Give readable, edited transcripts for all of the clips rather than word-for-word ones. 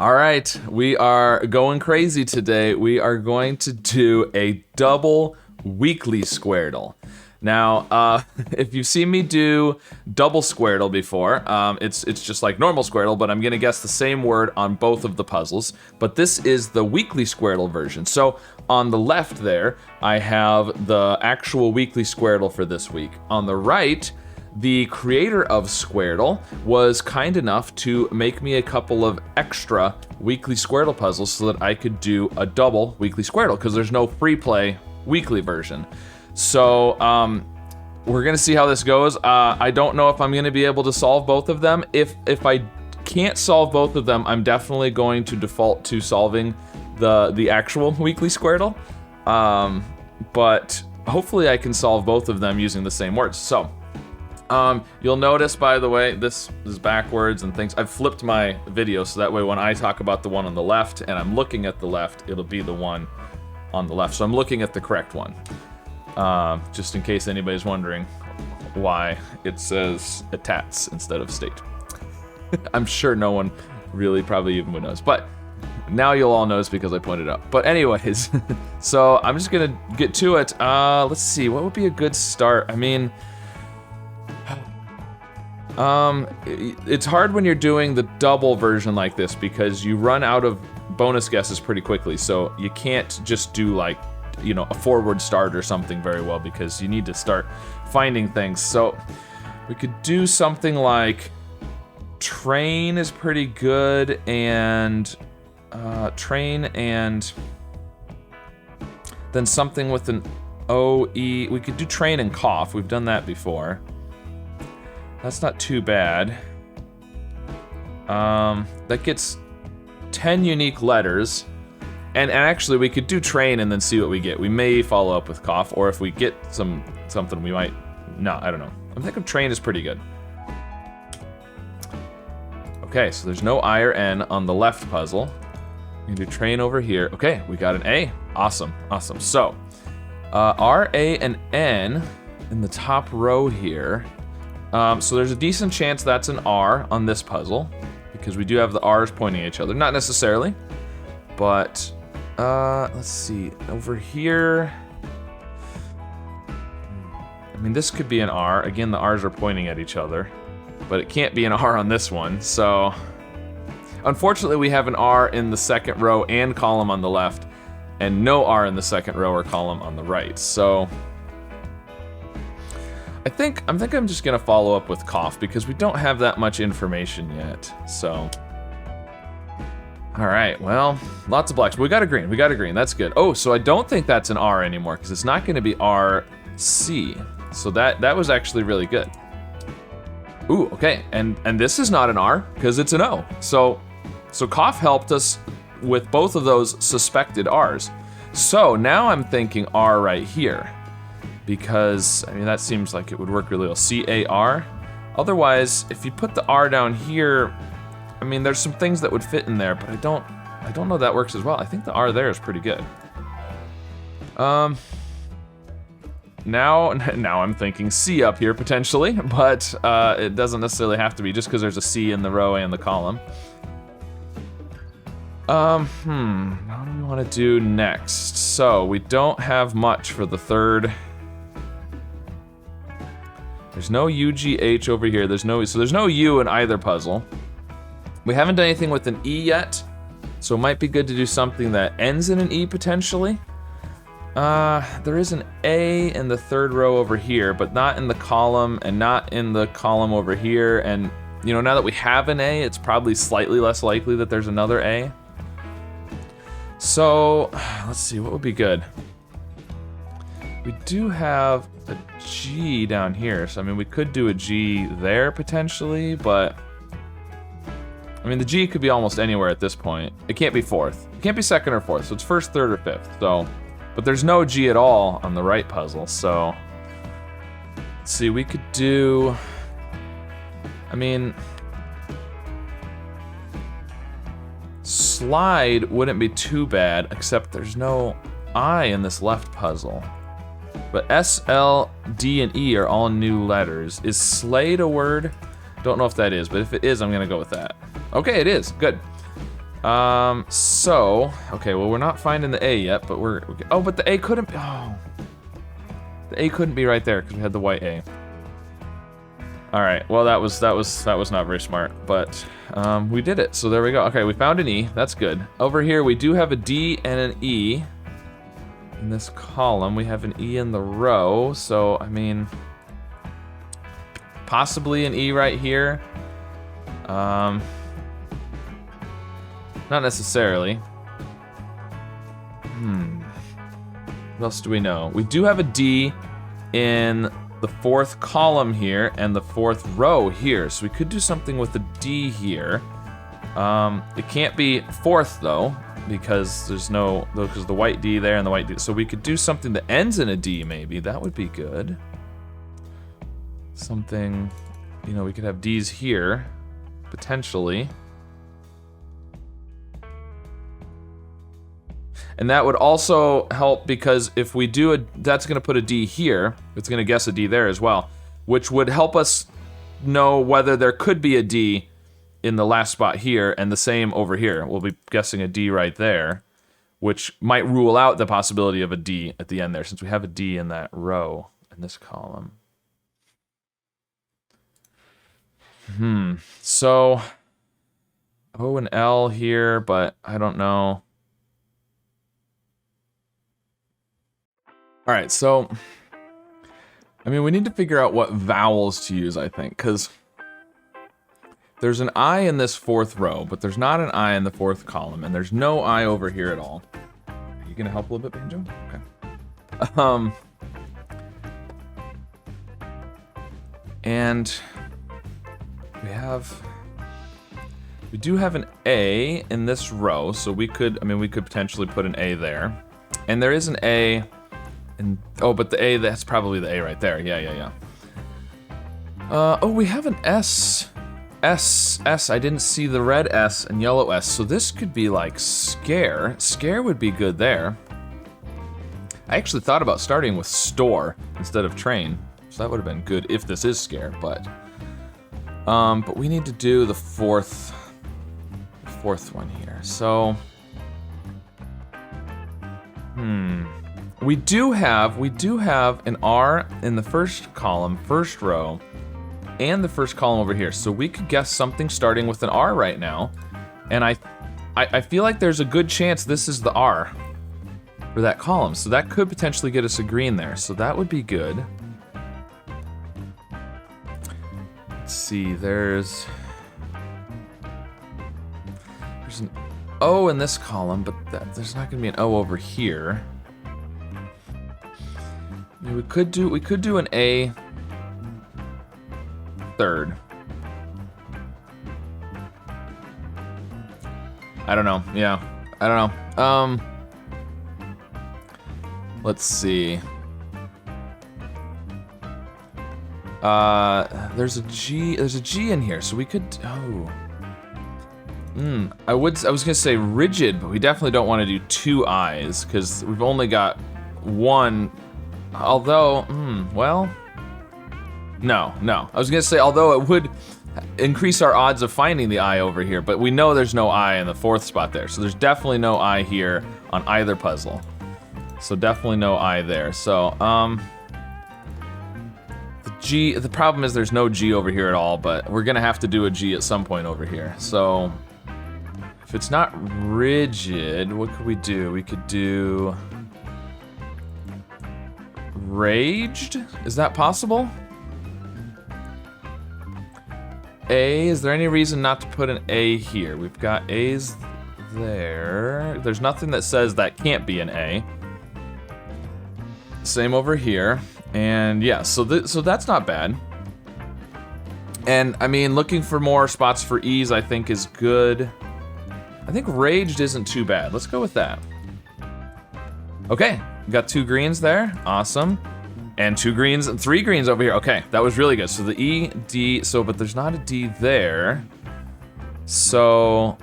All right, we are going crazy today. We are going to do a double weekly Squardle. Now, if you've seen me do double Squardle before, it's just like normal Squardle, but I'm gonna guess the same word on both of the puzzles. But this is the weekly Squardle version. So on the left there, I have the actual weekly Squardle for this week. On the right, the creator of Squardle was kind enough to make me a couple of extra weekly Squardle puzzles so that I could do a double weekly Squardle, because there's no free play weekly version. So we're gonna see how this goes. I don't know if I'm gonna be able to solve both of them. If I can't solve both of them, I'm definitely going to default to solving the actual weekly Squardle. But hopefully I can solve both of them using the same words. So you'll notice, by the way, this is backwards and things. I've flipped my video so that way when I talk about the one on the left and I'm looking at the left, it'll be the one on the left. So I'm looking at the correct one. Just in case anybody's wondering why it says etats instead of state. I'm sure no one really probably even would notice, but now you'll all notice because I pointed out. But anyways, so I'm just gonna get to it. Let's see, what would be a good start? I mean, it's hard when you're doing the double version like this because you run out of bonus guesses pretty quickly, so you can't just do like, you know, a forward start or something very well because you need to start finding things. So we could do something like train is pretty good, and train, and then something with an OE. We could do train and cough. We've done that before. That's not too bad. That gets 10 unique letters. And actually, we could do train and then see what we get. We may follow up with cough, or if we get something, we might. No, I don't know. I think train is pretty good. Okay, so there's no I or N on the left puzzle. We can do train over here. Okay, we got an A. Awesome, awesome. So, R, A, and N in the top row here. So there's a decent chance that's an R on this puzzle, because we do have the R's pointing at each other. Not necessarily, but let's see, over here. I mean, this could be an R. Again, the R's are pointing at each other, but it can't be an R on this one. So unfortunately, we have an R in the second row and column on the left, and no R in the second row or column on the right. So I think I'm just gonna follow up with cough because we don't have that much information yet. So, all right, well, lots of blacks. We got a green. We got a green. That's good. Oh, so I don't think that's an R anymore because it's not going to be RC. So that was actually really good. Ooh, okay, and this is not an R because it's an O. So cough helped us with both of those suspected R's. So now I'm thinking R right here, because I mean that seems like it would work really well. C-A-R. Otherwise, if you put the R down here, I mean there's some things that would fit in there, but I don't know that works as well. I think the R there is pretty good. Now I'm thinking C up here potentially, but it doesn't necessarily have to be just because there's a C in the row and the column. What do we want to do next? So we don't have much for the third. There's no UGH over here. There's no U in either puzzle. We haven't done anything with an E yet, so it might be good to do something that ends in an E potentially. There is an A in the third row over here, but not in the column and not in the column over here. And you know, now that we have an A, it's probably slightly less likely that there's another A. So let's see, what would be good? We do have a G down here, so I mean we could do a G there potentially, but I mean the G could be almost anywhere at this point. It can't be fourth. It can't be second or fourth, so it's first, third, or fifth. So, but there's no G at all on the right puzzle, so let's see, we could do, I mean, slide wouldn't be too bad, except there's no I in this left puzzle. But S, L, D, and E are all new letters. Is Slade a word? Don't know if that is, but if it is, I'm gonna go with that. Okay, it is, good. So, okay, well, we're not finding the A yet, but oh, but the A couldn't be, oh. The A couldn't be right there because we had the white A. All right, well, that was not very smart, but we did it, so there we go. Okay, we found an E, that's good. Over here, we do have a D and an E. In this column, we have an E in the row, so, I mean, possibly an E right here. Not necessarily. What else do we know? We do have a D in the fourth column here and the fourth row here, so we could do something with the D here. It can't be fourth though, because there's no, because the white D there and the white D, so we could do something that ends in a D maybe. That would be good. Something, you know, we could have D's here, potentially. And that would also help because if we do that's gonna put a D here, it's gonna guess a D there as well, which would help us know whether there could be a D in the last spot here and the same over here. We'll be guessing a D right there, which might rule out the possibility of a D at the end there since we have a D in that row in this column. So O and L here, but I don't know. All right, so, I mean, we need to figure out what vowels to use, I think, because there's an I in this fourth row, but there's not an I in the fourth column, and there's no I over here at all. Are you gonna help a little bit, Banjo? Okay. And we do have an A in this row, so we could potentially put an A there. And there is an A. Oh, but the A, that's probably the A right there. Yeah. Oh, we have an S. S. I didn't see the red S and yellow S, so this could be like scare. Scare would be good there. I actually thought about starting with store instead of train, so that would have been good if this is scare, but we need to do the fourth one here. So, We do have an R in the first column, first row, and the first column over here. So we could guess something starting with an R right now. And I feel like there's a good chance this is the R for that column. So that could potentially get us a green there. So that would be good. Let's see, there's an O in this column, but there's not gonna be an O over here. We could do an A third. I don't know. Yeah, I don't know. Let's see. There's a G in here, so we could. Oh. I was gonna say rigid, but we definitely don't want to do two I's because we've only got one. Although, well, no. I was gonna say, although it would increase our odds of finding the I over here, but we know there's no I in the fourth spot there, so there's definitely no I here on either puzzle. So definitely no I there. So, the problem is there's no G over here at all, but we're gonna have to do a G at some point over here. So, if it's not rigid, what could we do? We could do raged? Is that possible? A, is there any reason not to put an A here? We've got A's there. There's nothing that says that can't be an A. Same over here. And yeah, so that's not bad. And I mean, looking for more spots for E's I think is good. I think raged isn't too bad. Let's go with that. Okay, we got 2 greens there. Awesome. And 2 greens and 3 greens over here. Okay, that was really good. So the E, D, but there's not a D there. So,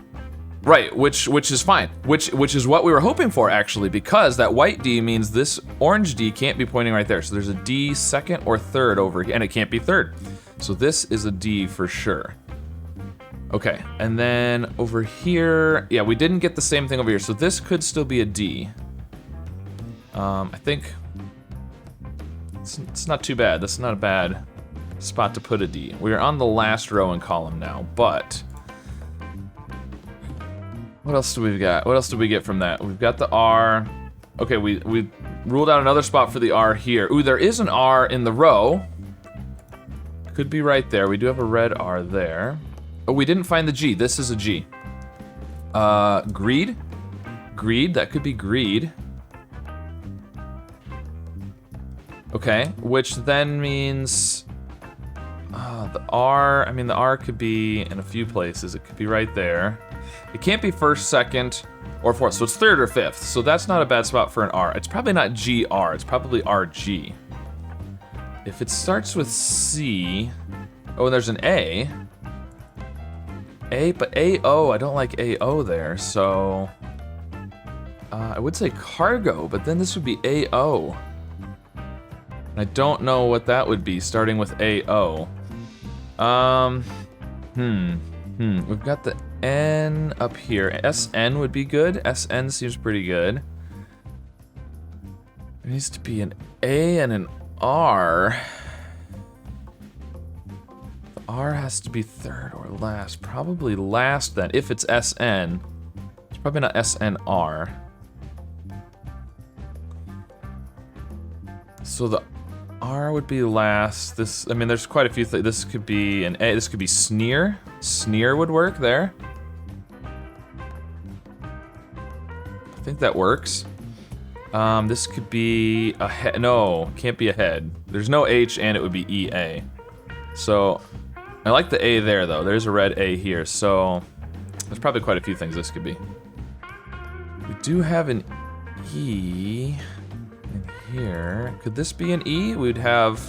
right, which is fine. Which is what we were hoping for actually, because that white D means this orange D can't be pointing right there. So there's a D second or third over here, and it can't be third. So this is a D for sure. Okay, and then over here, yeah, we didn't get the same thing over here, so this could still be a D. I think it's not too bad. This is not a bad spot to put a D. We're on the last row and column now, but what else do we got? What else did we get from that? We've got the R. Okay, we ruled out another spot for the R here. Ooh, there is an R in the row. Could be right there. We do have a red R there. Oh, we didn't find the G. This is a G. Greed? Greed, that could be greed. Okay, which then means the R, I mean the R could be in a few places. It could be right there. It can't be first, second, or fourth, so it's third or fifth. So that's not a bad spot for an R. It's probably not GR, it's probably RG. If it starts with C, oh, and there's an A. But AO, I don't like AO there, so I would say cargo, but then this would be AO. I don't know what that would be, starting with AO. We've got the N up here. SN would be good. SN seems pretty good. There needs to be an A and an R. The R has to be third or last. Probably last then, if it's SN. It's probably not SNR. So the R would be last. This, I mean, there's quite a few things. This could be an A. This could be sneer. Sneer would work there. I think that works. This could be a head. No, can't be a head. There's no H, and it would be EA. So I like the A there, though. There's a red A here. So there's probably quite a few things this could be. We do have an E. Here, could this be an E? We'd have,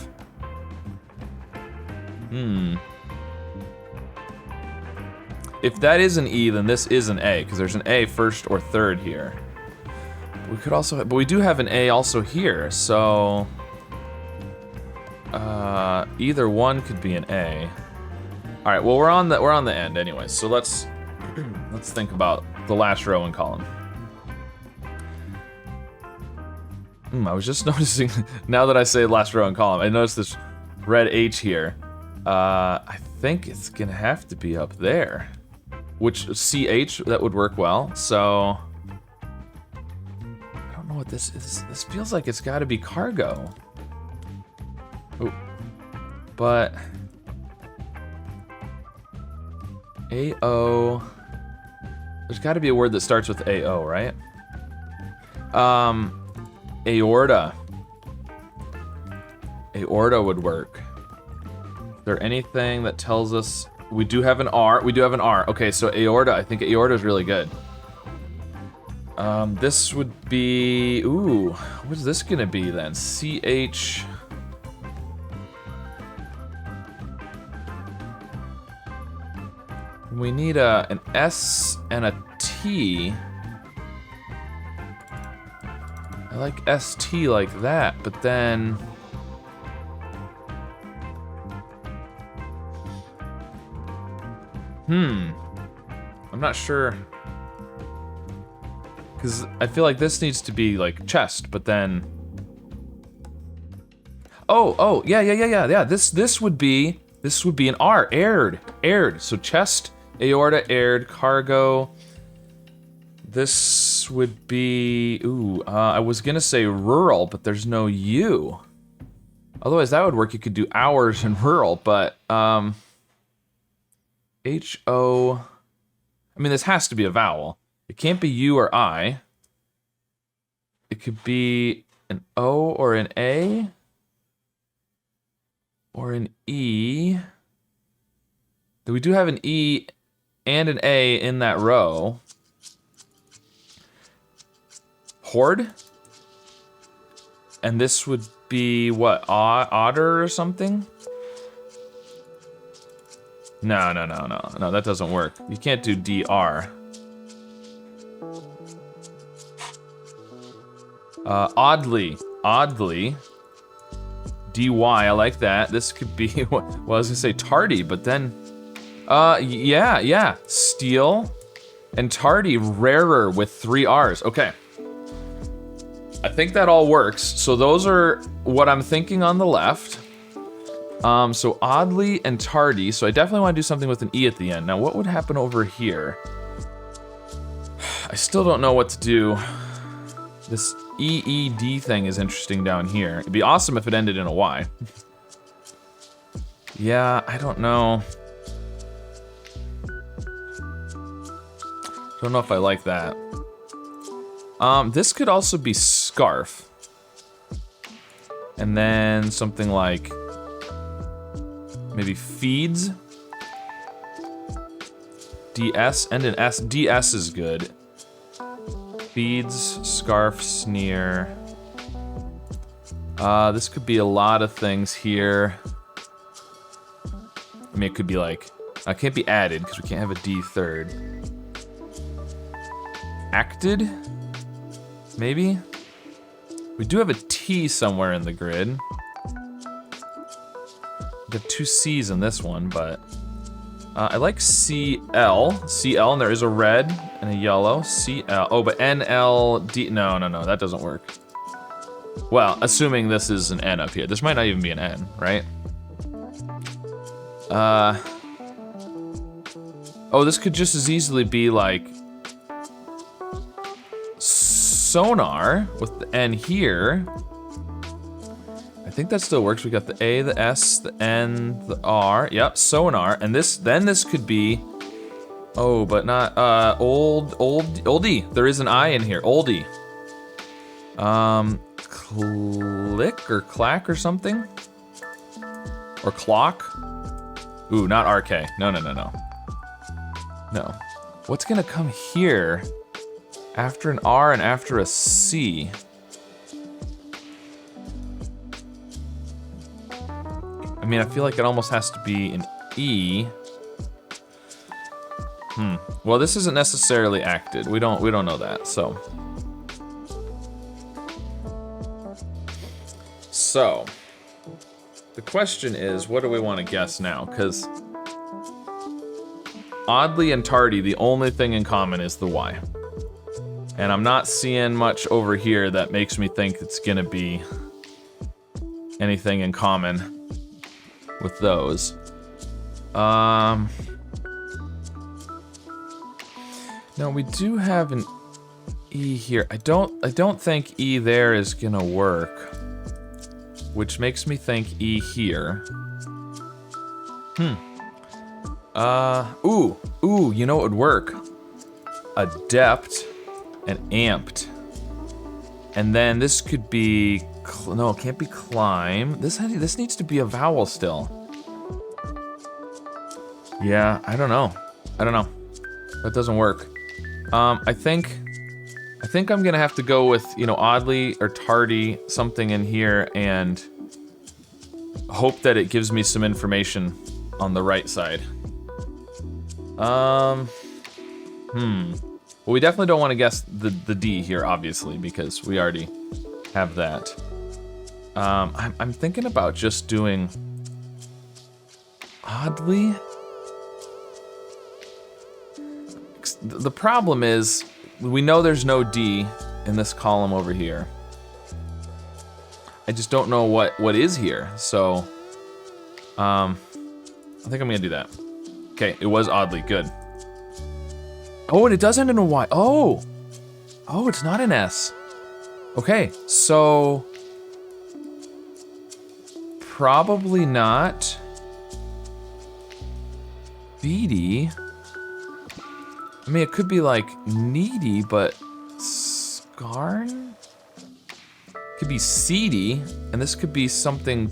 If that is an E, then this is an A, because there's an A first or third here. We could also have, but we do have an A also here, so either one could be an A. All right, well we're on the end anyway, so let's think about the last row and column. I was just noticing, now that I say last row and column, I noticed this red H here. I think it's gonna have to be up there. Which, CH, that would work well, so I don't know what this is. This feels like it's gotta be cargo. Ooh. But AO, there's gotta be a word that starts with AO, right? Aorta. Aorta would work. Is there anything that tells us we do have an R? We do have an R. Okay, so aorta. I think aorta is really good. This would be, ooh, what is this gonna be then? CH. We need an S and a T. I like ST like that, but then I'm not sure, because I feel like this needs to be like chest, but then yeah. This would be an R, aired. So chest, aorta, aired, cargo. This would be, I was gonna say rural, but there's no U. Otherwise that would work, you could do hours in rural, but, H-O, I mean, this has to be a vowel. It can't be U or I. It could be an O or an A, or an E. We do have an E and an A in that row. Horde? And this would be, what, otter or something? No, that doesn't work. You can't do DR. Oddly. DY, I like that. This could be, well, I was gonna say tardy, but then, Yeah. Steel and tardy, rarer with 3 R's. Okay. I think that all works. So those are what I'm thinking on the left. So oddly and tardy. So I definitely want to do something with an E at the end. Now, what would happen over here? I still don't know what to do. This EED thing is interesting down here. It'd be awesome if it ended in a Y. Yeah, I don't know. Don't know if I like that. This could also be scarf. And then something like maybe feeds. DS and an S. DS is good. Feeds, scarf, sneer. This could be a lot of things here. I mean, it could be like, it can't be added because we can't have a D third. Acted? Maybe? We do have a T somewhere in the grid. We have 2 C's in this one, but I like CL. CL, and there is a red and a yellow. CL. Oh, but NLD. No, that doesn't work. Well, assuming this is an N up here. This might not even be an N, right? Oh, this could just as easily be like sonar with the N here. I think that still works. We got the A, the S, the N, the R. Yep, sonar. And this could be, oh, but not oldie. There is an I in here. Oldie. Click or clack or something? Or clock? Ooh, not RK. No. No. What's gonna come here after an R and after a C? I mean, I feel like it almost has to be an E. Well, this isn't necessarily acted. We don't know that, so. So, the question is, what do we want to guess now? Because oddly and tardy, the only thing in common is the Y. And I'm not seeing much over here that makes me think it's gonna be anything in common with those. No, we do have an E here. I don't think E there is gonna work, which makes me think E here. Ooh, you know what would work? Adept and amped. And then this could be, no, it can't be climb. This needs to be a vowel still. Yeah, I don't know. That doesn't work. I think I'm gonna have to go with, oddly or tardy, something in here, and hope that it gives me some information on the right side. Well, we definitely don't want to guess the D here, obviously, because we already have that. I'm thinking about just doing oddly. The problem is, we know there's no D in this column over here. I just don't know what is here, so I think I'm gonna do that. Okay, it was oddly good. Oh, and it does end in a Y. Oh, it's not an S. Okay, so probably not beady. I mean, it could be like needy, but scarn? Could be seedy, and this could be something.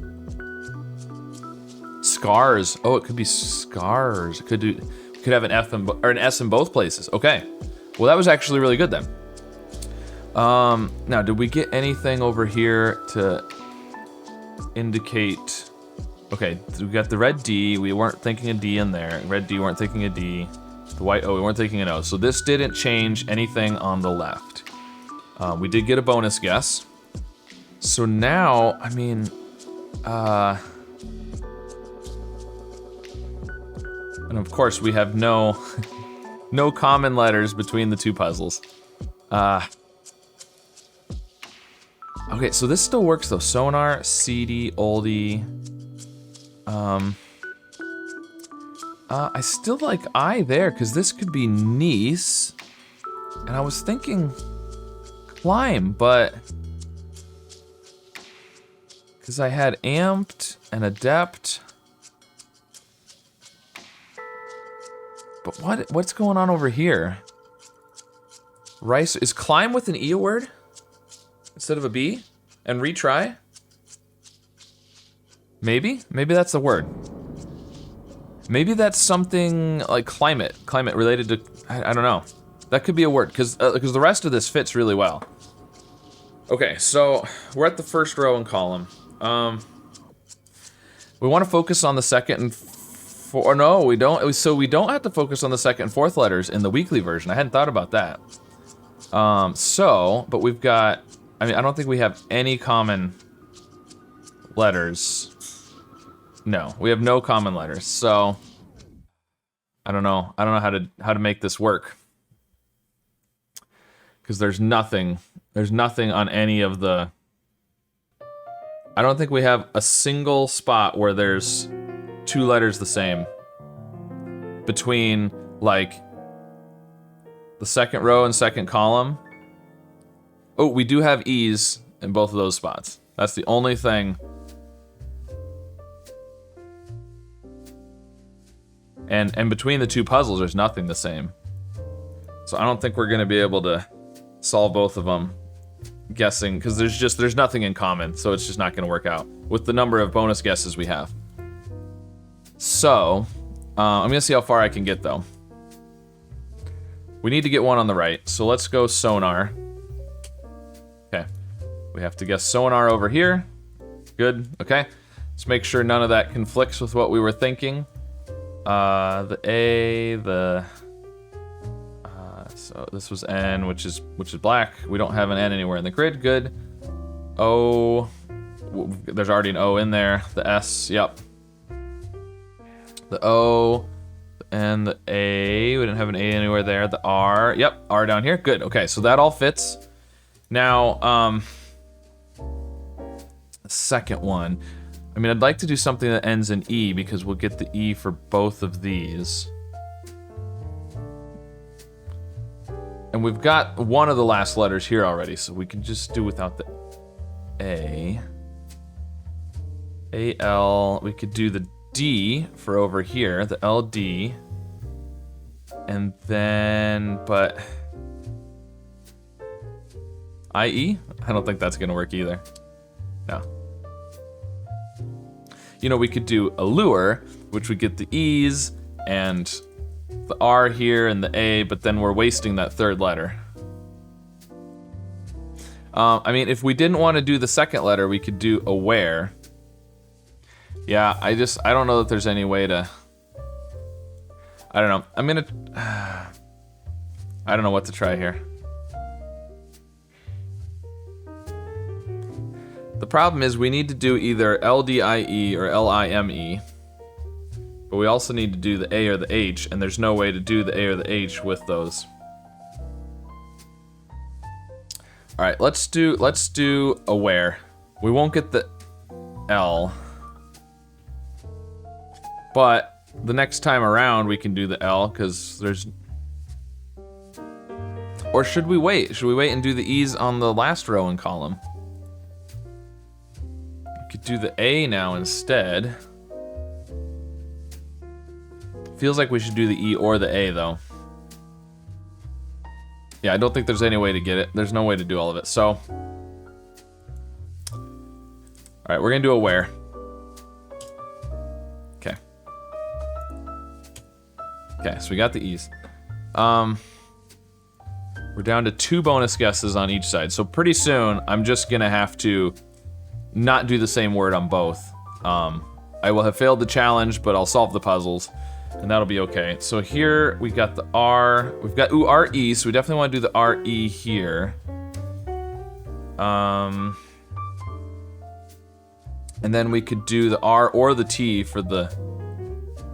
Scars. Oh, it could be scars. It could have an F or an S in both places. Okay. Well, that was actually really good then. Now, did we get anything over here to indicate? Okay, we got the red D. We weren't thinking a D in there. Red D, weren't thinking a D. The white O, we weren't thinking an O. So this didn't change anything on the left. We did get a bonus guess. So now, I mean, And of course, we have no no common letters between the two puzzles. Okay, so this still works though. Sonar, seedy, oldie. I still like I there, because this could be niece. And I was thinking climb, but... Because I had amped and adept. But what's going on over here? Rice, is climb with an E a word? Instead of a B? And retry? Maybe? Maybe that's the word. Maybe that's something like climate related to, I don't know. That could be a word, because the rest of this fits really well. Okay, so we're at the first row and column. We want to focus on the second and no, we don't. So we don't have to focus on the second and fourth letters in the weekly version. I hadn't thought about that. But we've got, I mean, I don't think we have any common letters. No, we have no common letters. So I don't know. I don't know how to make this work. Because there's nothing on any of the, I don't think we have a single spot where there's two letters the same between like the second row and second column. Oh, we do have E's in both of those spots. That's the only thing. And between the two puzzles, there's nothing the same. So I don't think we're gonna be able to solve both of them guessing, because there's nothing in common, so it's just not gonna work out with the number of bonus guesses we have. So, I'm gonna see how far I can get though. We need to get one on the right, so let's go sonar. Okay, we have to guess sonar over here. Good, okay. Let's make sure none of that conflicts with what we were thinking. The A, so this was N, which is black. We don't have an N anywhere in the grid, good. O, there's already an O in there. The S, yep. The O, and the A, we didn't have an A anywhere there. The R, yep, R down here, good. Okay, so that all fits. Now, the second one. I mean, I'd like to do something that ends in E because we'll get the E for both of these. And we've got one of the last letters here already, so we can just do without the A. A-L, we could do the D for over here, the L-D. And then, but... I-E? I don't think that's gonna work either. No. You know, we could do allure, which would get the E's and the R here and the A, but then we're wasting that third letter. I mean, if we didn't want to do the second letter, we could do aware. Yeah, I don't know that there's any way to... I don't know. I'm gonna... I don't know what to try here. The problem is we need to do either LDIE or LIME, but we also need to do the A or the H, and there's no way to do the A or the H with those. All right, let's do aware. We won't get the L, but the next time around we can do the L because there's. Or should we wait? Should we wait and do the E's on the last row and column? Could do the A now instead. Feels like we should do the E or the A though. Yeah, I don't think there's any way to get it. There's no way to do all of it, so. All right, we're gonna do aware. Okay. Okay, so we got the E's. We're down to 2 bonus guesses on each side, so pretty soon I'm just gonna have to not do the same word on both. I will have failed the challenge, but I'll solve the puzzles, and that'll be okay. So here we got the R. We've got R-E, so we definitely want to do the R-E here. And then we could do the R or the T for the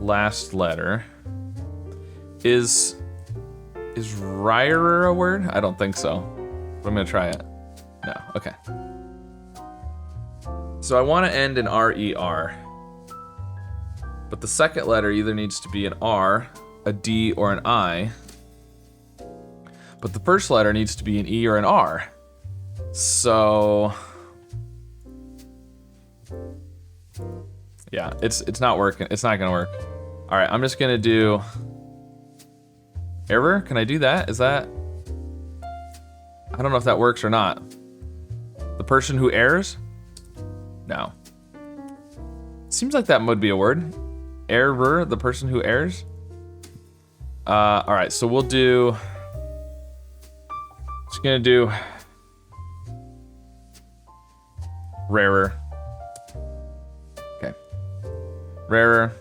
last letter. Is Ryer a word? I don't think so. But I'm gonna try it. No, okay. So I want to end in R-E-R. But the second letter either needs to be an R, a D, or an I. But the first letter needs to be an E or an R. So yeah, it's not working. It's not gonna work. All right, I'm just gonna do error. Can I do that? Is that? I don't know if that works or not. The person who errs? No. Seems like that would be a word. Error, the person who errs. All right, so we'll do. Just gonna do rarer. Okay. Rarer.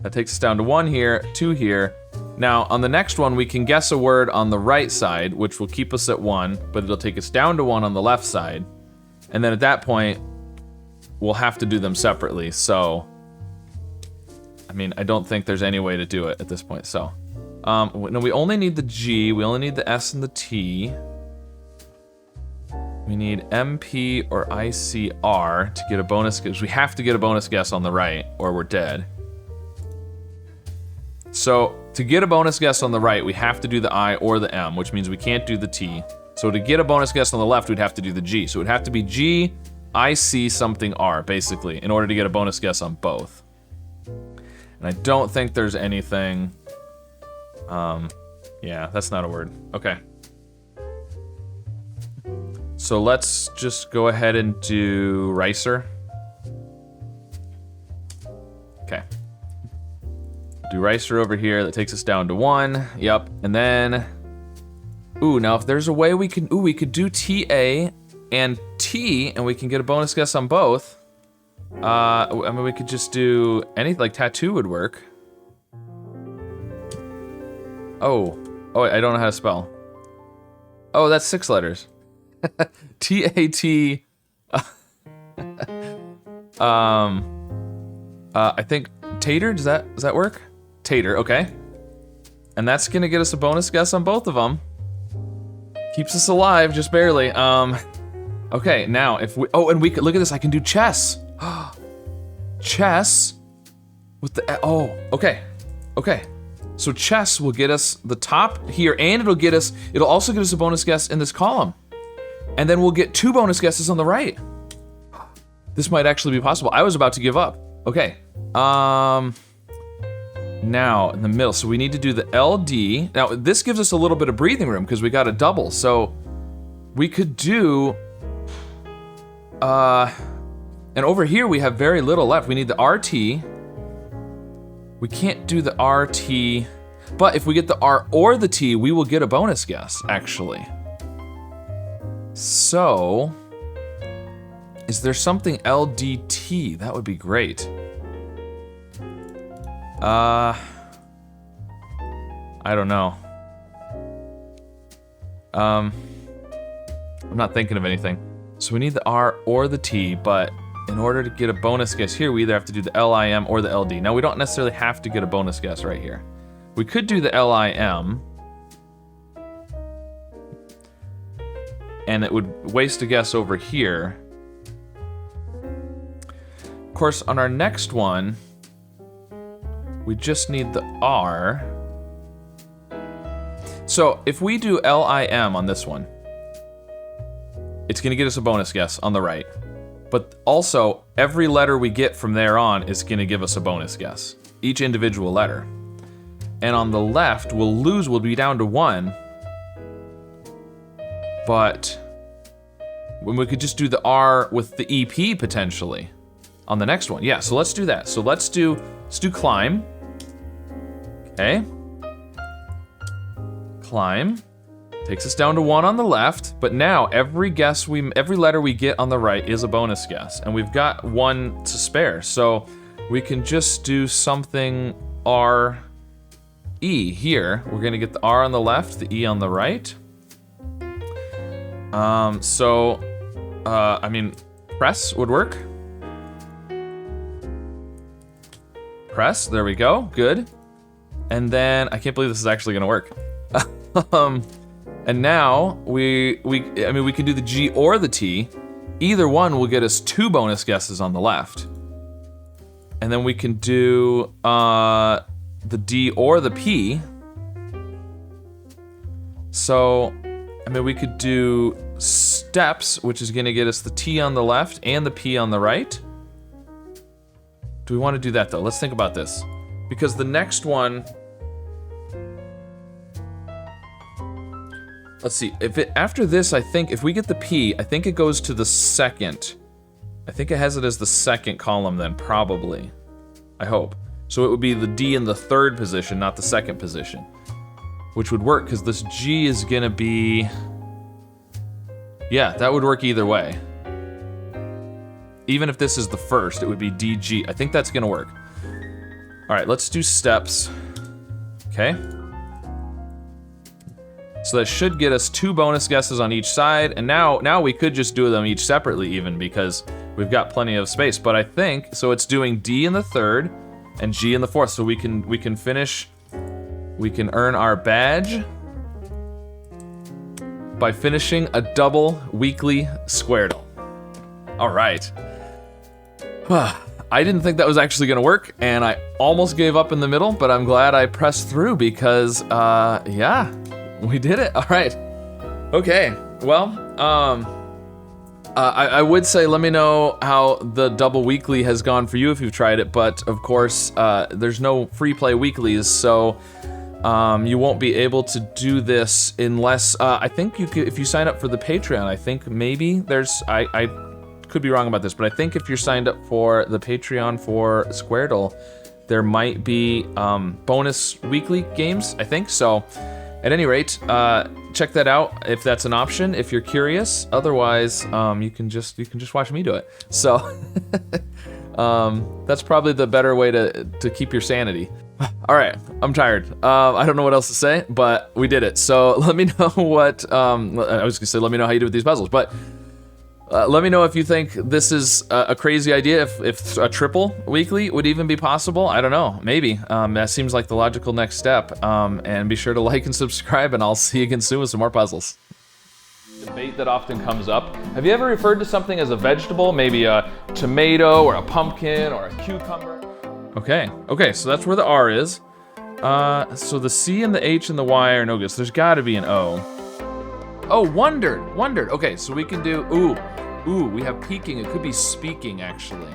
That takes us down to 1 here, 2 here. Now, on the next one, we can guess a word on the right side, which will keep us at 1, but it'll take us down to 1 on the left side. And then at that point, we'll have to do them separately. So, I mean, I don't think there's any way to do it at this point. So, no, we only need the G, we only need the S and the T. We need MP or ICR to get a bonus, because we have to get a bonus guess on the right, or we're dead. So, to get a bonus guess on the right, we have to do the I or the M, which means we can't do the T. So to get a bonus guess on the left, we'd have to do the G. So it would have to be G, IC something R, basically, in order to get a bonus guess on both. And I don't think there's anything... yeah, that's not a word. Okay. So let's just go ahead and do Ricer. Okay. Do Ricer over here. That takes us down to 1. Yep. And then... Ooh, now if there's a way we can... Ooh, we could do TA and T, and we can get a bonus guess on both. I mean, we could just do anything, like tattoo would work. Oh, I don't know how to spell. Oh, that's 6 letters. T-A-T... I think tater, does that work? Tater, okay. And that's gonna get us a bonus guess on both of them. Keeps us alive, just barely. Okay, now if we, oh, and we could, look at this, I can do chess. Chess with the, oh, okay. Okay. So chess will get us the top here, and it'll also get us a bonus guess in this column. And then we'll get 2 bonus guesses on the right. This might actually be possible. I was about to give up. Okay. Now in the middle, so we need to do the LD. Now this gives us a little bit of breathing room because we got a double. So we could do, and over here we have very little left. We need the RT. We can't do the RT, but if we get the R or the T, we will get a bonus guess, actually. So, is there something LDT? That would be great. I don't know. I'm not thinking of anything. So we need the R or the T, but in order to get a bonus guess here, we either have to do the LIM or the LD. Now, we don't necessarily have to get a bonus guess right here. We could do the LIM, and it would waste a guess over here. Of course, on our next one, we just need the R. So if we do LIM on this one, it's gonna get us a bonus guess on the right. But also, every letter we get from there on is gonna give us a bonus guess. Each individual letter. And on the left, we'll be down to 1. But when we could just do the R with the EP potentially on the next one. Yeah, so let's do that. So let's do climb. Okay. Climb. Takes us down to 1 on the left, but now every letter we get on the right is a bonus guess, and we've got 1 to spare, so we can just do something R, E here. We're gonna get the R on the left, the E on the right. I mean, press would work. Press, there we go, good. And then, I can't believe this is actually gonna work. And now, I mean, we can do the G or the T. Either one will get us 2 bonus guesses on the left. And then we can do the D or the P. So, I mean, we could do steps, which is gonna get us the T on the left and the P on the right. Do we want to do that though? Let's think about this. Because the next one, let's see, after this, I think if we get the P, I think it goes to the second. I think it has it as the second column then, probably. I hope. So it would be the D in the 3rd position, not the 2nd position. Which would work, because this G is gonna be... Yeah, that would work either way. Even if this is the 1st, it would be DG. I think that's gonna work. All right, let's do steps. Okay. So that should get us 2 bonus guesses on each side, and now we could just do them each separately even, because we've got plenty of space. But I think, so it's doing D in the 3rd and G in the 4th, so we can finish, we can earn our badge by finishing a double weekly Squardle. All right. I didn't think that was actually gonna work, and I almost gave up in the middle, but I'm glad I pressed through because, yeah, we did it. All right. Okay, well, I would say let me know how the double weekly has gone for you if you've tried it, but of course, there's no free play weeklies, so you won't be able to do this unless, I think you could, if you sign up for the Patreon, I think maybe there's, I could be wrong about this, but I think if you're signed up for the Patreon for Squardle, there might be bonus weekly games, I think. So at any rate, check that out if that's an option, if you're curious. Otherwise, you can just watch me do it. So that's probably the better way to keep your sanity. All right, I'm tired. I don't know what else to say, but we did it. So let me know what, I was gonna say, let me know how you do with these puzzles, but let me know if you think this is a crazy idea, if a triple weekly would even be possible. I don't know, maybe. That seems like the logical next step. And be sure to like and subscribe, and I'll see you again soon with some more puzzles. Debate that often comes up. Have you ever referred to something as a vegetable? Maybe a tomato, or a pumpkin, or a cucumber? Okay, so that's where the R is. So the C and the H and the Y are no good, so there's gotta be an O. Oh, wondered. Okay, so we can do, ooh, we have peeking. It could be speaking, actually.